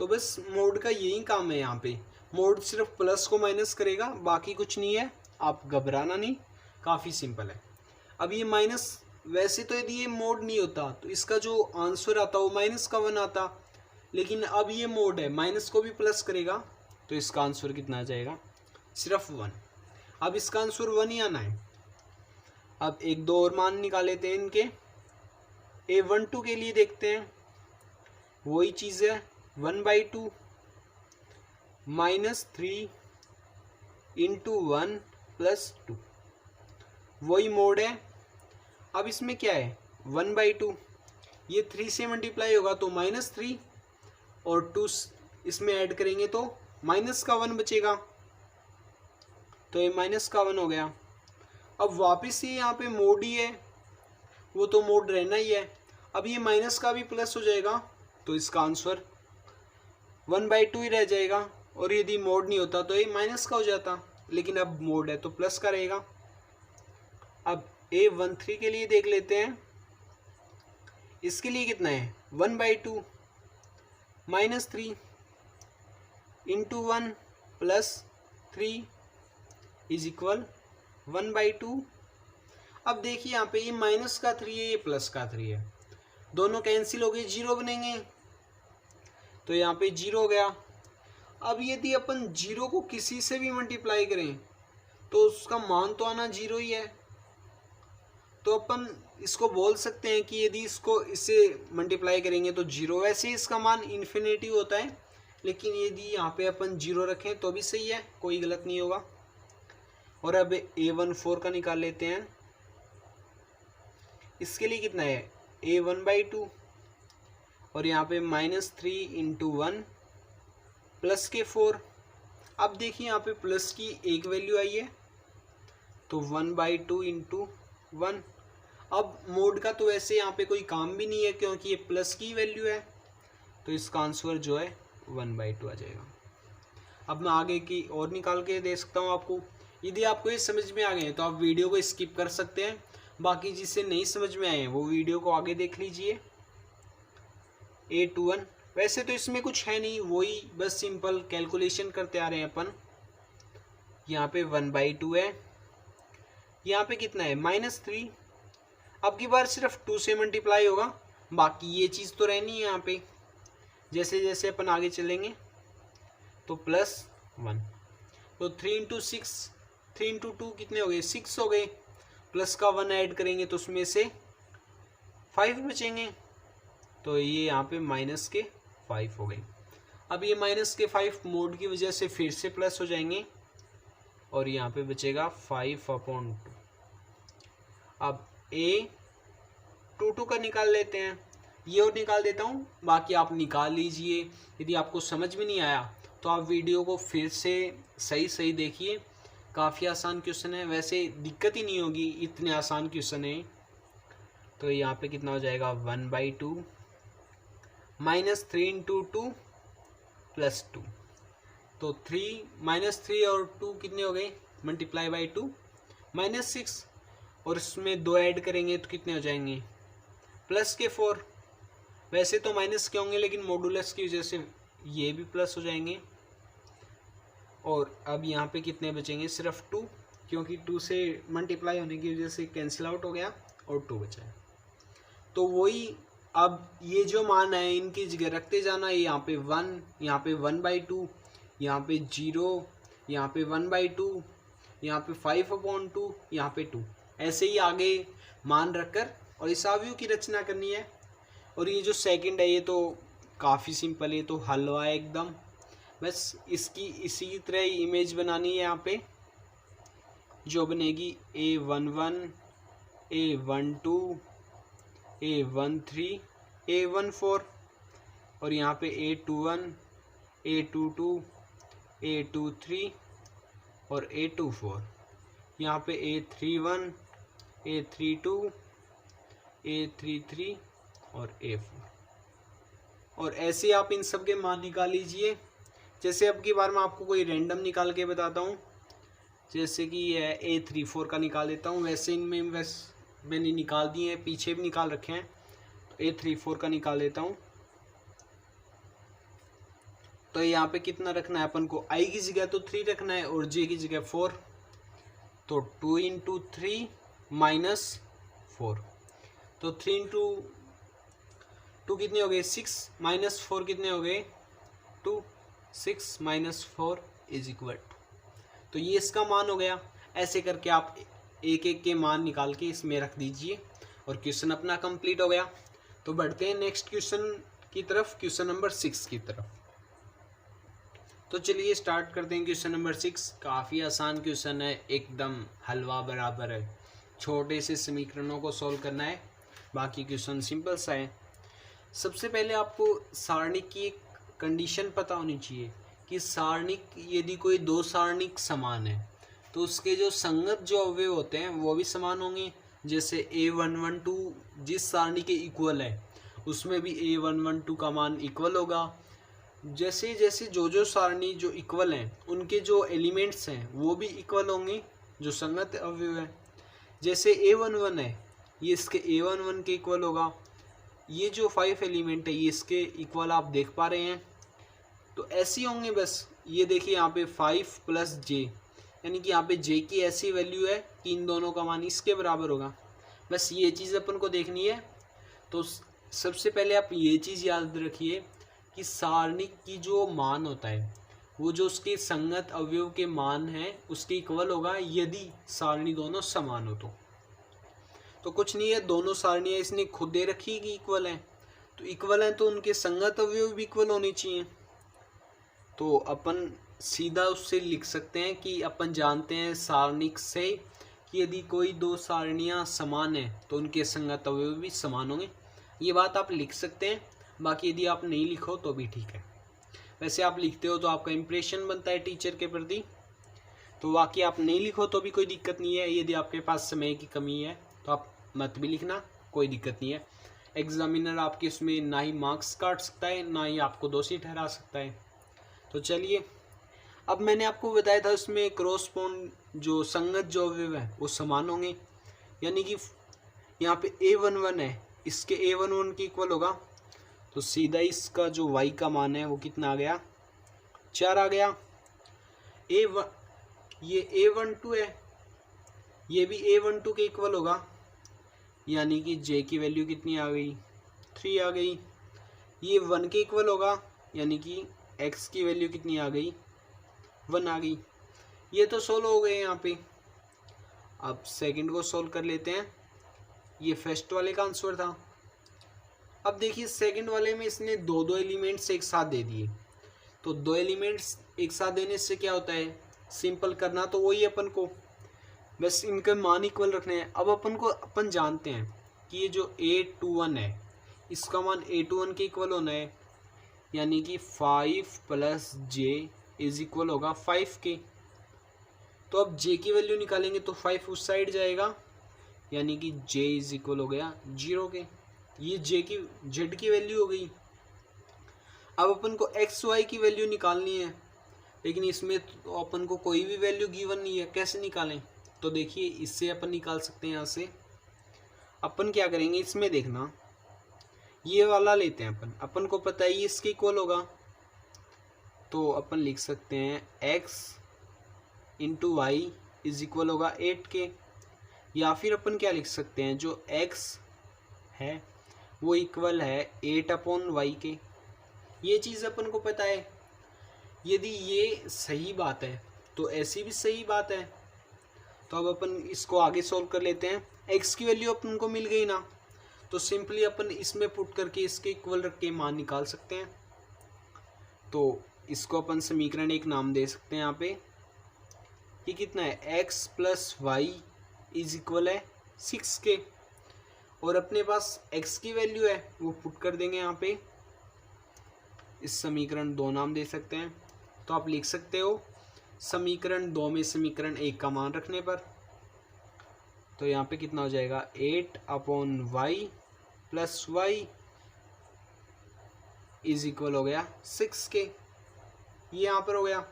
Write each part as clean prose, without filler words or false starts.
तो बस मोड का यही काम है यहाँ पे, मोड सिर्फ प्लस को माइनस करेगा, बाकी कुछ नहीं है, आप घबराना नहीं, काफ़ी सिंपल है। अब ये माइनस, वैसे तो यदि ये मोड नहीं होता तो इसका जो आंसर आता वो माइनस का 1 आता, लेकिन अब ये मोड है, माइनस को भी प्लस करेगा तो इसका आंसर कितना आ जाएगा, सिर्फ 1। अब इसका आंसर 1 ही आना है। अब एक दो और मान निकाल लेते हैं इनके, A12 के लिए देखते हैं, वही चीज़ है 1/2 -3 × 1 + 2, वही मोड है। अब इसमें क्या है 1/2, ये 3 से मल्टीप्लाई होगा तो -3 और 2 इसमें ऐड करेंगे तो माइनस का 1 बचेगा, तो ये माइनस का 1 हो गया। अब वापस ये यहाँ पे मोड ही है, वो तो मोड रहना ही है। अब ये माइनस का भी प्लस हो जाएगा तो इसका आंसर 1/2 ही रह जाएगा, और यदि मोड नहीं होता तो ये माइनस का हो जाता, लेकिन अब मोड है तो प्लस का रहेगा। अब A13 के लिए देख लेते हैं, इसके लिए कितना है 1/2 -3 × 1 + 3 = 1/2। अब देखिए यहाँ पे ये माइनस का 3 है, ये प्लस का 3 है, दोनों कैंसिल हो गए, 0 बनेंगे, तो यहाँ पे 0 हो गया। अब यदि अपन 0 को किसी से भी मल्टीप्लाई करें तो उसका मान तो आना 0 ही है, तो अपन इसको बोल सकते हैं कि यदि इसको इससे मल्टीप्लाई करेंगे तो 0, वैसे ही इसका मान इन्फिनिटी होता है, लेकिन यदि यहाँ पे अपन 0 रखें तो भी सही है, कोई गलत नहीं होगा। और अब A14 का निकाल लेते हैं, इसके लिए कितना है A1/2 और यहाँ पे -3 × 1 प्लस के 4। अब देखिए यहाँ पे प्लस की एक वैल्यू आई है तो 1/2 × 1। अब मोड का तो वैसे यहाँ पे कोई काम भी नहीं है क्योंकि ये प्लस की वैल्यू है, तो इसका आंसर जो है 1/2 आ जाएगा। अब मैं आगे की और निकाल के दे सकता हूँ आपको। यदि आपको ये समझ में आ गए तो आप वीडियो को स्किप कर सकते हैं, बाकी जिससे नहीं समझ में आए वो वीडियो को आगे देख लीजिए। A21 वैसे तो इसमें कुछ है नहीं, वही बस सिंपल कैलकुलेशन करते आ रहे हैं अपन। यहाँ पे 1/2 है, यहाँ पे कितना है -3, अब की बार सिर्फ 2 से मल्टीप्लाई होगा, बाकी ये चीज़ तो रहनी है यहाँ पे। जैसे जैसे अपन आगे चलेंगे तो +1, तो 3 × 6, 3 × 2 कितने हो गए 6 हो गए, प्लस का 1 ऐड करेंगे तो उसमें से 5 बचेंगे, तो ये यहाँ पे -5 हो गए। अब ये -5 मोड की वजह से फिर से प्लस हो जाएंगे और यहाँ पे बचेगा 5/2। अब A22 का निकाल लेते हैं, ये और निकाल देता हूँ, बाकी आप निकाल लीजिए। यदि आपको समझ में नहीं आया तो आप वीडियो को फिर से सही देखिए, काफ़ी आसान क्वेश्चन है, वैसे दिक्कत ही नहीं होगी, इतने आसान क्वेश्चन है। तो यहाँ पे कितना हो जाएगा 1/2 -3 × 2 + 2, तो 3 और 2 कितने हो गए मल्टीप्लाई बाई 2 -6, और इसमें 2 ऐड करेंगे तो कितने हो जाएंगे प्लस के 4। वैसे तो माइनस के होंगे लेकिन मॉडुलस की वजह से ये भी प्लस हो जाएंगे। और अब यहाँ पे कितने बचेंगे सिर्फ 2, क्योंकि 2 से मल्टीप्लाई होने की वजह से कैंसिल आउट हो गया और 2 बचा है। तो वही, अब ये जो मान है इनकी जगह रखते जाना, यहाँ पे 1, यहाँ पे 1/2, यहाँ पे 0, यहाँ पे 1/2, यहाँ पे 5/2, यहाँ पे 2, ऐसे ही आगे मान रखकर और इस अवयव की रचना करनी है। और ये जो सेकंड है ये तो काफ़ी सिंपल है, तो हलवा है एकदम, बस इसकी इसी तरह ही इमेज बनानी है। यहाँ पे जो बनेगी A11, A12, A13, A14, और यहाँ पे A21, A22, A23 और A24, यहाँ पे A31, A32, A33 और A4, और ऐसे आप इन सब के मान निकाल लीजिए। जैसे अब की बार मैं आपको कोई रैंडम निकाल के बताता हूँ, जैसे कि यह A34 का निकाल देता हूँ, वैसे इनमें बस मैंने निकाल दिए हैं, पीछे भी निकाल रखे हैं, तो A34 का निकाल देता हूँ। तो यहाँ पे कितना रखना है अपन को, आई की जगह तो 3 रखना है और जे की जगह 4, तो 2 इंटू 3 माइनस 4, तो 3 इंटू 2 कितने हो गए 6, माइनस 4 कितने हो गए 2, 6 माइनस 4 इज इक्वल टू, तो ये इसका मान हो गया। ऐसे करके आप एक एक के मान निकाल के इसमें रख दीजिए और क्वेश्चन अपना कंप्लीट हो गया। तो बढ़ते हैं नेक्स्ट क्वेश्चन की तरफ, क्वेश्चन नंबर 6 की तरफ। तो चलिए स्टार्ट करते हैं क्वेश्चन नंबर 6। काफ़ी आसान क्वेश्चन है, एकदम हलवा बराबर है, छोटे से समीकरणों को सॉल्व करना है, बाकी क्वेश्चन सिंपल सा है। सबसे पहले आपको सारणिक की एक कंडीशन पता होनी चाहिए कि सारणिक यदि कोई दो सारणिक समान है तो उसके जो संगत जो अवयव होते हैं वो भी समान होंगे। जैसे A112 जिस सारणी के इक्वल है उसमें भी A112 का मान इक्वल होगा। जैसे जैसे जो सारणी जो इक्वल हैं उनके जो एलिमेंट्स हैं वो भी इक्वल होंगे, जो संगत अवयव है। जैसे A11 है ये इसके A11 के इक्वल होगा, ये जो 5 एलिमेंट है ये इसके इक्वल आप देख पा रहे हैं। तो ऐसे ही होंगे बस, ये देखिए यहाँ पे 5 प्लस जे, यानी कि यहाँ पे जे की ऐसी वैल्यू है कि इन दोनों का मान इसके बराबर होगा। बस ये चीज़ अपन को देखनी है। तो सबसे पहले आप ये चीज़ याद रखिए कि सारणिक की जो मान होता है वो जो उसके संगत अवयव के मान है उसके इक्वल होगा यदि सारणी दोनों समान हो। तो कुछ नहीं है, दोनों सारणियाँ इसने खुद दे रखी कि इक्वल हैं, तो इक्वल हैं तो उनके संगत अवयव भी इक्वल होने चाहिए। तो अपन सीधा उससे लिख सकते हैं कि अपन जानते हैं सारणिक से कि यदि कोई दो सारणियाँ समान हैं तो उनके संगत अवयव भी समान होंगे। ये बात आप लिख सकते हैं, बाकी यदि आप नहीं लिखो तो भी ठीक है। वैसे आप लिखते हो तो आपका इम्प्रेशन बनता है टीचर के प्रति, तो बाकी आप नहीं लिखो तो भी कोई दिक्कत नहीं है। यदि आपके पास समय की कमी है तो आप मत भी लिखना, कोई दिक्कत नहीं है। एग्जामिनर आपके उसमें ना ही मार्क्स काट सकता है ना ही आपको दोषी ठहरा सकता है। तो चलिए, अब मैंने आपको बताया था उसमें क्रॉसपोंड जो संगत जो अवयव है वो समान होंगे, यानी कि यहाँ पे A11 है इसके A11 के इक्वल होगा, तो सीधा इसका जो y का मान है वो कितना आ गया 4 आ गया। ये A12 है ये भी A12 के इक्वल होगा, यानी कि j की वैल्यू कितनी आ गई 3 आ गई। ये 1 के इक्वल होगा, यानी कि x की वैल्यू कितनी आ गई 1 आ गई। ये तो सोल्व हो गए यहाँ पे। अब सेकंड को सोल्व कर लेते हैं, ये फर्स्ट वाले का आंसर था। अब देखिए सेकंड वाले में इसने दो एलिमेंट्स एक साथ दे दिए, तो दो एलिमेंट्स एक साथ देने से क्या होता है, सिंपल करना तो वही अपन को, बस इनके मान इक्वल रखने हैं। अब अपन जानते हैं कि ये जो A21 है इसका मान A21 के इक्वल होना है, यानी कि 5 प्लस जे इज इक्वल होगा 5 के। तो अब j की वैल्यू निकालेंगे तो 5 उस साइड जाएगा, यानी कि j इज इक्वल हो गया 0 के। ये z की वैल्यू हो गई। अब अपन को x y की वैल्यू निकालनी है, लेकिन इसमें तो अपन को कोई भी वैल्यू गिवन नहीं है, कैसे निकालें। तो देखिए इससे अपन निकाल सकते हैं। यहाँ से अपन क्या करेंगे, इसमें देखना ये वाला लेते हैं अपन को पता है ये इसके इक्वल होगा, तो अपन लिख सकते हैं x into Y is equal होगा 8 के। या फिर अपन क्या लिख सकते हैं, जो x है वो इक्वल है 8/y के। ये चीज़ अपन को पता है। यदि ये सही बात है तो ऐसी भी सही बात है। तो अब अपन इसको आगे सॉल्व कर लेते हैं। x की वैल्यू अपन को मिल गई ना, तो सिंपली अपन इसमें पुट करके इसके इक्वल रख के मान निकाल सकते हैं। तो इसको अपन समीकरण एक नाम दे सकते हैं यहाँ पे। ये कितना है, x plus Y is equal है 6 के, और अपने पास x की वैल्यू है वो पुट कर देंगे यहाँ पे। इस समीकरण 2 नाम दे सकते हैं। तो आप लिख सकते हो समीकरण 2 में समीकरण 1 का मान रखने पर, तो यहाँ पे कितना हो जाएगा 8/y plus Y is equal हो गया 6 के। ये यहाँ पर हो गया।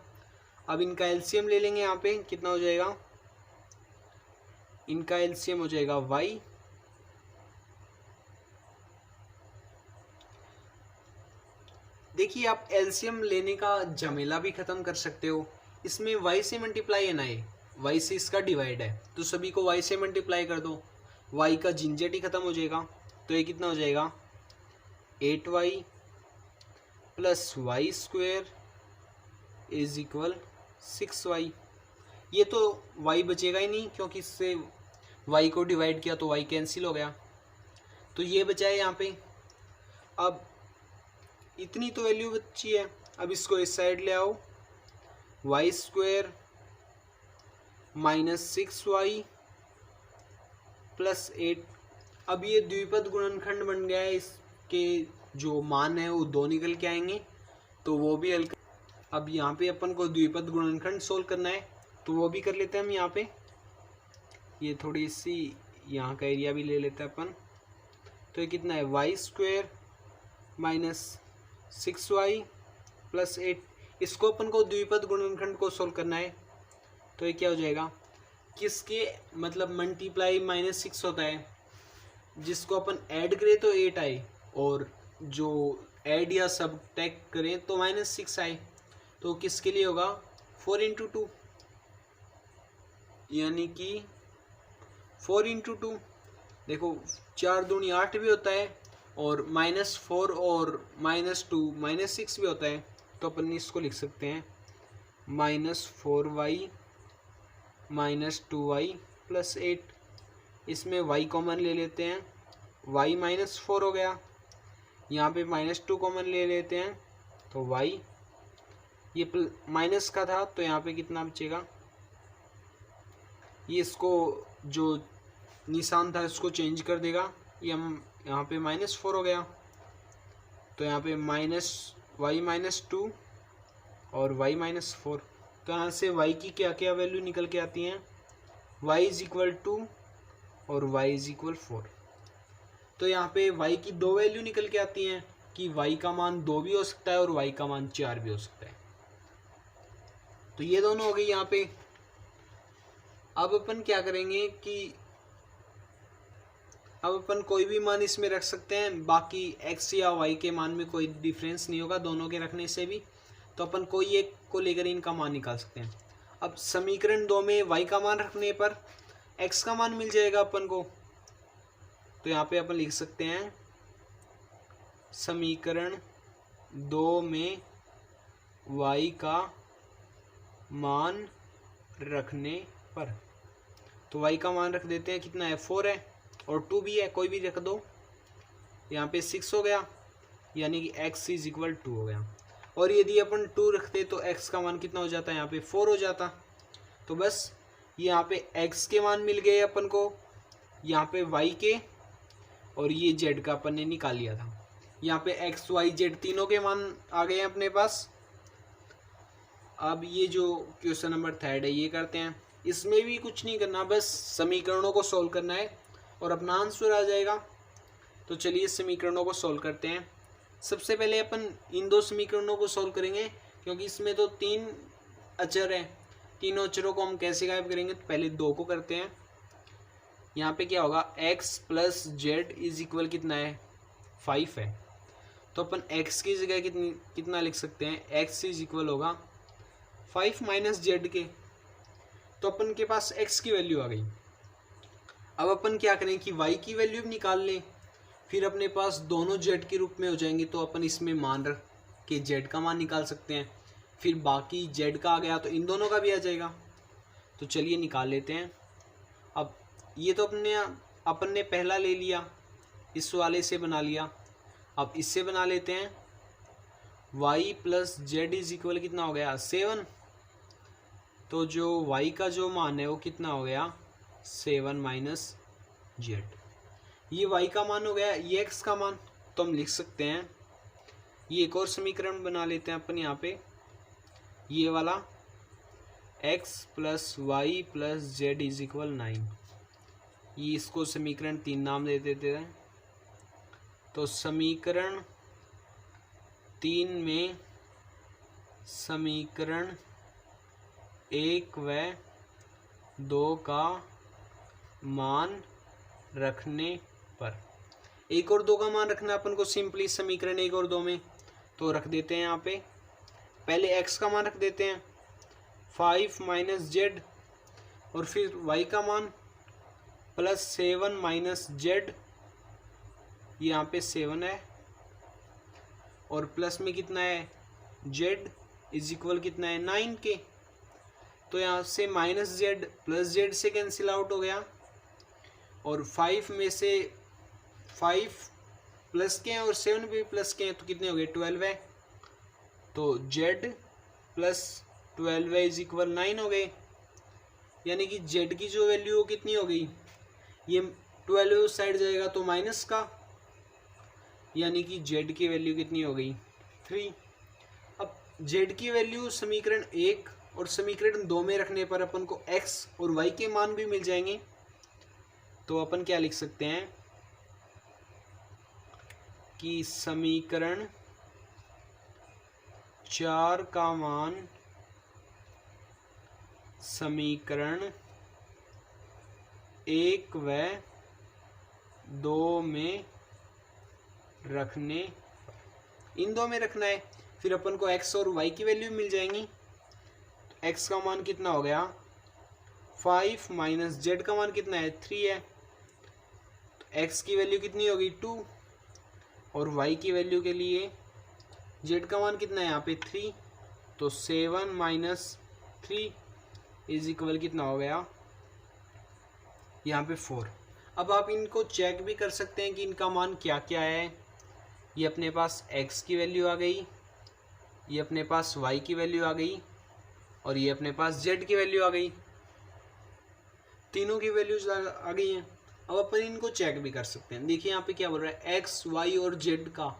अब इनका एलसीएम ले लेंगे, यहाँ पे कितना हो जाएगा, इनका एलसीएम हो जाएगा y देखिए आप एलसीएम लेने का झमेला भी खत्म कर सकते हो। इसमें y से मल्टीप्लाई है ना, ये y से इसका डिवाइड है, तो सभी को y से मल्टीप्लाई कर दो, y का झंझट ही खत्म हो जाएगा। तो ये कितना हो जाएगा 8y plus Y square is equal 6y। ये तो y बचेगा ही नहीं, क्योंकि इससे y को डिवाइड किया तो y कैंसिल हो गया, तो ये बचा है यहाँ पे। अब इतनी तो वैल्यू बची है, अब इसको इस साइड ले आओ, Y square minus 6y plus 8। अब ये द्विपद गुणनखंड बन गया है, इसके जो मान है वो 2 निकल के आएंगे, तो वो भी हल। अब यहाँ पे अपन को द्विपद गुणनखंड सोल्व करना है, तो वो भी कर लेते हैं हम। यहाँ पे ये थोड़ी सी यहाँ का एरिया भी ले लेते हैं अपन। तो ये कितना है Y square minus 6y plus 8। इसको अपन को द्विपद गुणनखंड को सोल्व करना है, तो ये क्या हो जाएगा, किसके मतलब मल्टीप्लाई -6 होता है, जिसको अपन ऐड करें तो 8 आए, और जो ऐड या सबट्रैक्ट करें तो -6 आए। तो किसके लिए होगा 4 × 2, यानी कि 4 × 2। देखो 4 दूनी 8 भी होता है, और -4 और -2 -6 भी होता है, तो अपन इसको लिख सकते हैं -4y -2y प्लस 8। इसमें y कॉमन ले लेते हैं, y -4 हो गया, यहाँ पे -2 कॉमन ले लेते हैं, तो y ये माइनस का था, तो यहाँ पे कितना बचेगा, ये इसको जो निशान था इसको चेंज कर देगा, ये हम यहाँ पे -4 हो गया, तो यहाँ पे -y -2 और y -4। तो यहाँ से y की क्या क्या वैल्यू निकल के आती हैं, y = 2 और y = 4। तो यहाँ पे y की 2 वैल्यू निकल के आती हैं कि y का मान 2 भी हो सकता है और y का मान 4 भी हो सकता है। तो ये दोनों हो गई यहाँ पे। अब अपन क्या करेंगे कि अब अपन कोई भी मान इसमें रख सकते हैं, बाकी x या y के मान में कोई डिफरेंस नहीं होगा दोनों के रखने से भी, तो अपन कोई एक को लेकर इनका मान निकाल सकते हैं। अब समीकरण 2 में y का मान रखने पर x का मान मिल जाएगा अपन को, तो यहाँ पे अपन लिख सकते हैं समीकरण 2 में y का मान रखने पर, तो y का मान रख देते हैं, कितना है 4 है और 2 भी है, कोई भी रख दो, यहाँ पे 6 हो गया, यानी कि x = 2 हो गया। और यदि अपन 2 रखते तो x का मान कितना हो जाता है, यहाँ पे 4 हो जाता। तो बस यहाँ पे x के मान मिल गए अपन को, यहाँ पे y के, और ये z का अपन ने निकाल लिया था। यहाँ पे x y z तीनों के मान आ गए हैं अपने पास। अब ये जो क्वेश्चन नंबर 3 है ये करते हैं। इसमें भी कुछ नहीं करना, बस समीकरणों को सोल्व करना है और अपना आंसर आ जाएगा। तो चलिए समीकरणों को सोल्व करते हैं। सबसे पहले अपन इन 2 समीकरणों को सोल्व करेंगे, क्योंकि इसमें तो 3 अचर हैं। तीनों अचरों को हम कैसे गायब करेंगे, तो पहले 2 को करते हैं। यहाँ पे क्या होगा, x + z = कितना है 5 है, तो अपन x की जगह कितना लिख सकते हैं, x = होगा 5 - z के, तो अपन के पास x की वैल्यू आ गई। अब अपन क्या करें कि y की वैल्यू भी निकाल लें, फिर अपने पास दोनों z के रूप में हो जाएंगे, तो अपन इसमें मान रख के z का मान निकाल सकते हैं। फिर बाकी z का आ गया तो इन दोनों का भी आ जाएगा। तो चलिए निकाल लेते हैं। अब ये तो अपन ने पहला ले लिया, इस वाले से बना लिया। अब इससे बना लेते हैं, y + z = कितना हो गया 7। तो जो y का जो मान है वो कितना हो गया 7 - z। ये y का मान हो गया, ये x का मान, तो हम लिख सकते हैं, ये एक और समीकरण बना लेते हैं अपन यहाँ पे, ये वाला x + y + z = 9। ये इसको समीकरण 3 नाम दे देते हैं। तो समीकरण 3 में समीकरण 1 व 2 का मान रखने पर, 1 और 2 का मान रखना अपन को सिंपली समीकरण 1 और 2 में। तो रख देते हैं यहाँ पे, पहले x का मान रख देते हैं 5 माइनस जेड, और फिर y का मान प्लस 7 माइनस जेड, यहाँ पे 7 है, और प्लस में कितना है जेड इज इक्वल कितना है 9 के। तो यहाँ से माइनस जेड प्लस जेड से कैंसिल आउट हो गया, और 5 में से 5 प्लस के हैं और 7 भी प्लस के हैं, तो कितने हो गए 12 है। तो जेड प्लस 12 है इज इक्वल 9 हो गए, यानी कि जेड की जो वैल्यू वो कितनी हो गई, ये 12 उस साइड जाएगा तो माइनस का, यानी कि जेड की वैल्यू कितनी हो गई 3। अब जेड की वैल्यू समीकरण 1 और समीकरण 2 में रखने पर अपन को x और y के मान भी मिल जाएंगे। तो अपन क्या लिख सकते हैं कि समीकरण 4 का मान समीकरण 1 व 2 में रखने, इन दो में रखना है, फिर अपन को x और y की वैल्यू मिल जाएंगी। तो x का मान कितना हो गया 5 माइनस जेड का मान कितना है 3 है, तो x की वैल्यू कितनी होगी 2, और y की वैल्यू के लिए z का मान कितना है यहाँ पे 3, तो 7 माइनस 3 इज इक्वल कितना हो गया यहाँ पे 4। अब आप इनको चेक भी कर सकते हैं कि इनका मान क्या क्या है। ये अपने पास x की वैल्यू आ गई, ये अपने पास y की वैल्यू आ गई, और ये अपने पास z की वैल्यू आ गई, तीनों की वैल्यूज आ गई हैं। अब अपन इनको चेक भी कर सकते हैं। देखिए यहाँ पे क्या बोल रहा है x, y और z का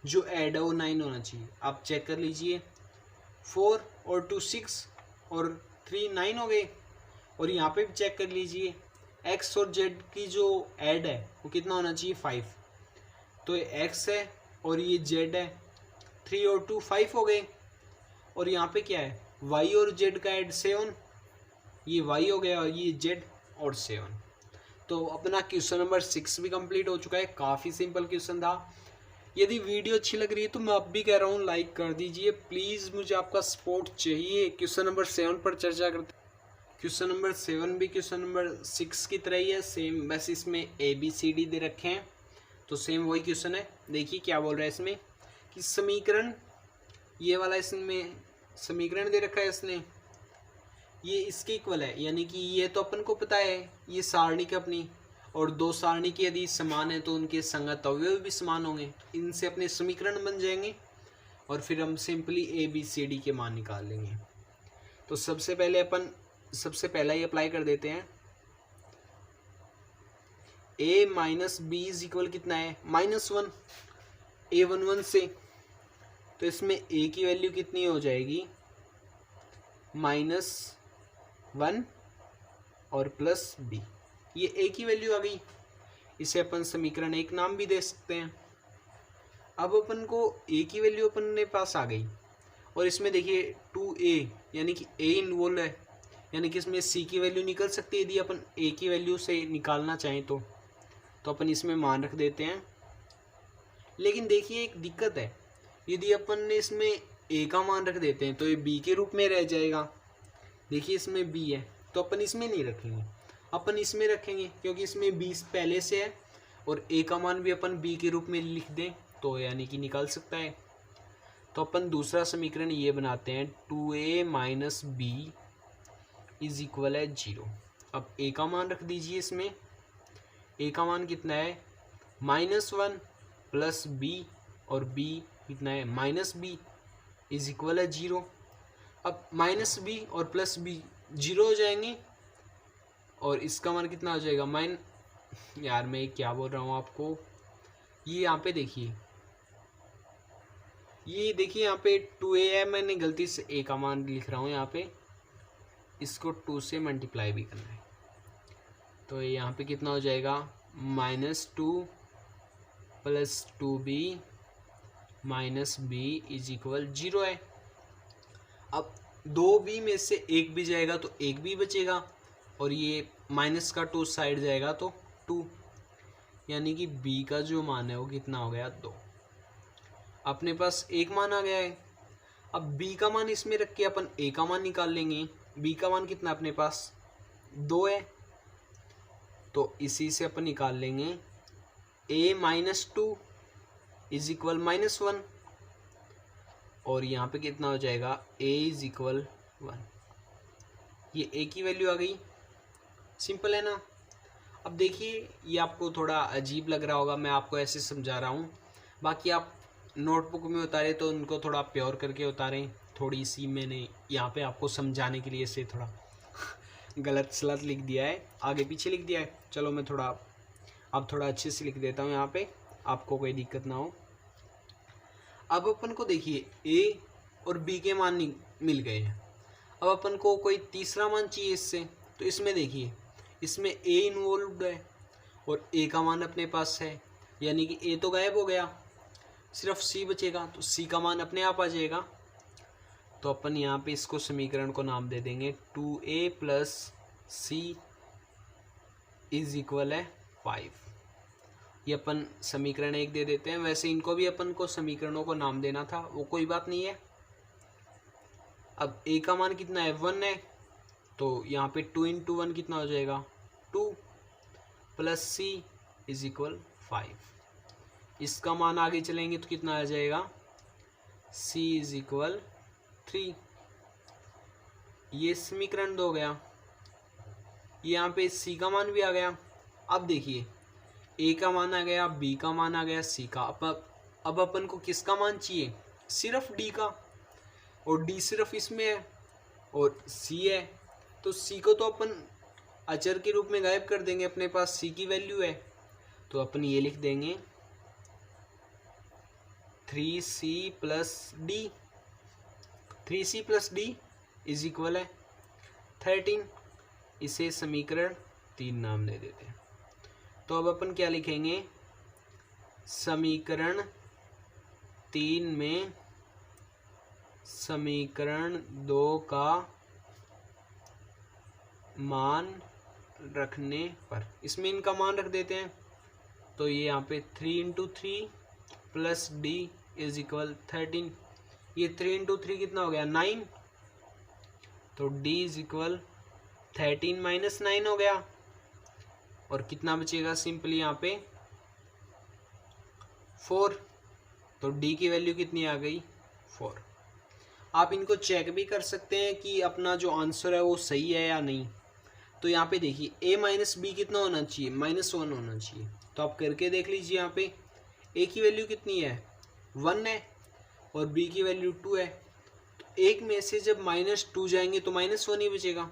जो ऐड है वो 9 होना चाहिए। आप चेक कर लीजिए, 4 और 2 6 और 3 9 हो गए, और यहाँ पे भी चेक कर लीजिए x और z की जो ऐड है वो कितना होना चाहिए 5। तो ये x है और ये z है, 3 और 2 5 हो गए, और यहाँ पे क्या है y और z का ऐड 7, ये y हो गया और ये z और 7। तो अपना क्वेश्चन नंबर 6 भी कंप्लीट हो चुका है। काफ़ी सिंपल क्वेश्चन था। यदि वीडियो अच्छी लग रही है तो मैं अब भी कह रहा हूँ लाइक कर दीजिए प्लीज़, मुझे आपका सपोर्ट चाहिए। क्वेश्चन नंबर 7 पर चर्चा करते हैं। क्वेश्चन नंबर 7 भी क्वेश्चन नंबर 6 की तरह ही है, सेम, बस इसमें ABCD दे रखे हैं, तो सेम वही क्वेश्चन है। देखिए क्या बोल रहा है इसमें कि समीकरण, ये वाला इसमें समीकरण दे रखा है इसने, ये इसके इक्वल है, यानी कि ये तो अपन को पता है ये सारणी अपनी, और दो सारणी की यदि समान है तो उनके संगत अवयव भी समान होंगे, इनसे अपने समीकरण बन जाएंगे, और फिर हम सिंपली ABCD के मान निकाल लेंगे। तो सबसे पहला ही अप्लाई कर देते हैं। a minus B is equal कितना है -1, a11 से, तो इसमें a की वैल्यू कितनी हो जाएगी -1 और प्लस b, ये a की वैल्यू आ गई। इसे अपन समीकरण 1 नाम भी दे सकते हैं। अब अपन को a की वैल्यू अपने पास आ गई, और इसमें देखिए 2a यानी कि a इन्वॉल्व है, यानी कि इसमें c की वैल्यू निकल सकती है। यदि अपन a की वैल्यू से निकालना चाहें तो अपन इसमें मान रख देते हैं। लेकिन देखिए एक दिक्कत है, यदि अपन ने इसमें a का मान रख देते हैं तो ये b के रूप में रह जाएगा। देखिए इसमें b है तो अपन इसमें नहीं रखेंगे, अपन इसमें रखेंगे, क्योंकि इसमें b पहले से है, और a का मान भी अपन b के रूप में लिख दें तो यानी कि निकल सकता है। तो अपन दूसरा समीकरण ये बनाते हैं 2a minus B is equal है 0। अब a का मान रख दीजिए, इसमें a का मान कितना है -1 प्लस b, और b कितना है -b इज इक्वल है 0। अब -b और प्लस b 0 हो जाएंगे, और इसका मान कितना हो जाएगा यार मैं क्या बोल रहा हूँ आपको, ये यहाँ पे देखिए, ये देखिए यहाँ पे 2a है, मैंने गलती से a का मान लिख रहा हूँ यहाँ पे, इसको 2 से मल्टीप्लाई भी करना है। तो यहाँ पे कितना हो जाएगा -2 plus 2b minus b is equal 0 है। अब 2b में से एक भी जाएगा तो एक भी बचेगा, और ये माइनस का 2 साइड जाएगा तो 2, यानी कि b का जो मान है वो कितना हो गया 2। अपने पास एक मान आ गया है। अब b का मान इसमें रख के अपन a का मान निकाल लेंगे। b का मान कितना अपने पास 2 है, तो इसी से अपन निकाल लेंगे a minus 2 is equal minus 1, और यहाँ पे कितना हो जाएगा a इज इक्वल 1। ये a की वैल्यू आ गई। सिंपल है ना। अब देखिए ये आपको थोड़ा अजीब लग रहा होगा, मैं आपको ऐसे समझा रहा हूँ, बाकी आप नोटबुक में उतारे तो उनको थोड़ा प्योर करके उतारें। थोड़ी सी मैंने यहाँ पे आपको समझाने के लिए से थोड़ा गलत सलत लिख दिया है, आगे पीछे लिख दिया है। चलो मैं थोड़ा अब थोड़ा अच्छे से लिख देता हूँ यहाँ पे, आपको कोई दिक्कत ना हो। अब अपन को देखिए a और b के मान मिल गए हैं। अब अपन को कोई तीसरा मान चाहिए इससे, तो इसमें देखिए इसमें a इन्वॉल्व है और a का मान अपने पास है, यानी कि a तो गायब हो गया, सिर्फ c बचेगा, तो c का मान अपने आप आ जाएगा। तो अपन यहाँ पे इसको समीकरण को नाम दे देंगे 2a plus c is equal है 5। ये अपन समीकरण 1 दे देते हैं। वैसे इनको भी अपन को समीकरणों को नाम देना था, वो कोई बात नहीं है। अब a का मान कितना है 1 है, तो यहाँ पे 2 इंटू 1 कितना हो जाएगा 2 प्लस c इज इक्वल 5। इसका मान आगे चलेंगे तो कितना आ जाएगा c इज इक्वल 3। ये समीकरण 2 हो गया। यहाँ पे c का मान भी आ गया। अब देखिए a का मान आ गया, b का मान आ गया, c का। अब अपन को किसका मान चाहिए, सिर्फ d का, और d सिर्फ इसमें है और c है, तो c को तो अपन अचर के रूप में गायब कर देंगे, अपने पास c की वैल्यू है, तो अपन ये लिख देंगे 3c plus d। 3c plus d is equal है 13। इसे समीकरण 3 नाम दे देते हैं। तो अब अपन क्या लिखेंगे, समीकरण 3 में समीकरण 2 का मान रखने पर, इसमें इनका मान रख देते हैं, तो ये यहाँ पे 3 into 3 plus D is equal 13। ये 3 इंटू 3 कितना हो गया 9, तो डी इज इक्वल 13 माइनस 9 हो गया, और कितना बचेगा सिंपली यहाँ पे 4। तो डी की वैल्यू कितनी आ गई 4। आप इनको चेक भी कर सकते हैं कि अपना जो आंसर है वो सही है या नहीं। तो यहाँ पे देखिए a माइनस बी कितना होना चाहिए -1 होना चाहिए, तो आप करके देख लीजिए। यहाँ पे a की वैल्यू कितनी है 1 है और b की वैल्यू 2 है, तो एक में से जब -2 जाएंगे तो -1 ही बचेगा।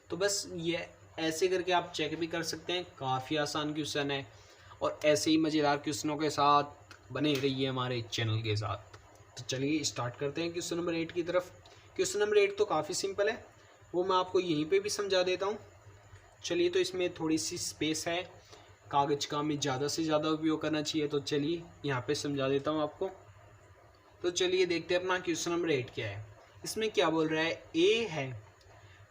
तो बस ये ऐसे करके आप चेक भी कर सकते हैं। काफ़ी आसान क्वेश्चन है, और ऐसे ही मज़ेदार क्वेश्चनों के साथ बने रहिए हमारे चैनल के साथ। तो चलिए स्टार्ट करते हैं क्वेश्चन नंबर 8 की तरफ। क्वेश्चन नंबर 8 तो काफ़ी सिंपल है, वो मैं आपको यहीं पे भी समझा देता हूँ। चलिए, तो इसमें थोड़ी सी स्पेस है, कागज़ का हमें ज़्यादा से ज़्यादा उपयोग करना चाहिए, तो चलिए यहाँ पे समझा देता हूँ आपको। तो चलिए देखते हैं अपना क्वेश्चन नंबर 8 क्या है। इसमें क्या बोल रहा है, ए है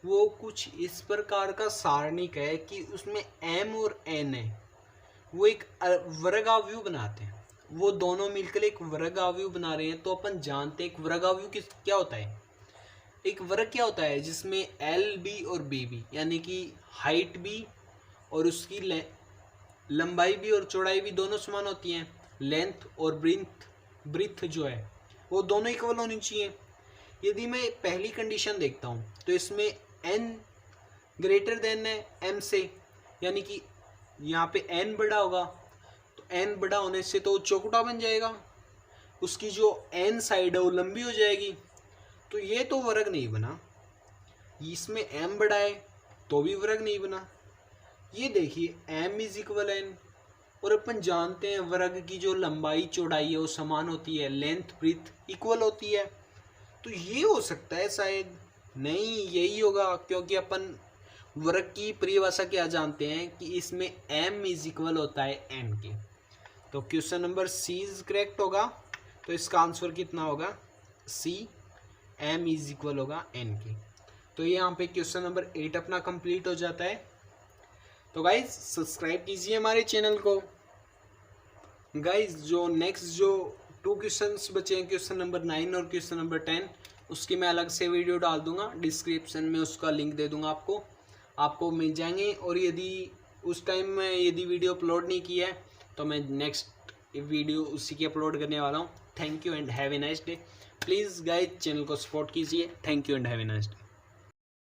वो कुछ इस प्रकार का सारणिक है कि उसमें m और n है, वो एक वर्गावयव बनाते हैं, वो दोनों मिलकर एक वर्गावयव बना रहे हैं। तो अपन जानते हैं एक वर्गावयव क्या होता है, एक वर्ग क्या होता है जिसमें एल बी और बी बी, यानी कि हाइट भी और उसकी लंबाई भी और चौड़ाई भी दोनों समान होती हैं। लेंथ और ब्रीथ जो है वो दोनों इक्वल होनी चाहिए। यदि मैं पहली कंडीशन देखता हूँ तो इसमें n ग्रेटर देन है m से, यानी कि यहाँ पे n बड़ा होगा, तो n बड़ा होने से तो चौकुटा बन जाएगा, उसकी जो n साइड है वो लंबी हो जाएगी, तो ये तो वर्ग नहीं बना। इसमें m बड़ा है तो भी वर्ग नहीं बना। ये देखिए m इज इक्वल n, और अपन जानते हैं वर्ग की जो लंबाई चौड़ाई है वो समान होती है, लेंथ ब्रीथ इक्वल होती है। तो ये हो सकता है शायद, नहीं यही होगा, क्योंकि अपन वर्ग की परिभाषा क्या जानते हैं कि इसमें m इज इक्वल होता है n के। तो question number C is correct होगा। तो इसका आंसर कितना होगा सी, m इज इक्वल होगा n के। तो ये यहाँ पे क्वेश्चन नंबर 8 अपना कंप्लीट हो जाता है। तो गाइज सब्सक्राइब कीजिए हमारे चैनल को। गाइज जो नेक्स्ट जो 2 क्वेश्चंस बचे हैं, क्वेश्चन नंबर 9 और क्वेश्चन नंबर 10, उसकी मैं अलग से वीडियो डाल दूंगा, डिस्क्रिप्शन में उसका लिंक दे दूंगा आपको मिल जाएंगे। और यदि उस टाइम में यदि वीडियो अपलोड नहीं किया है तो मैं नेक्स्ट वीडियो उसी की अपलोड करने वाला हूँ। Thank you and have a nice day. Please guys channel को सपोर्ट कीजिए। Thank you and have a nice day.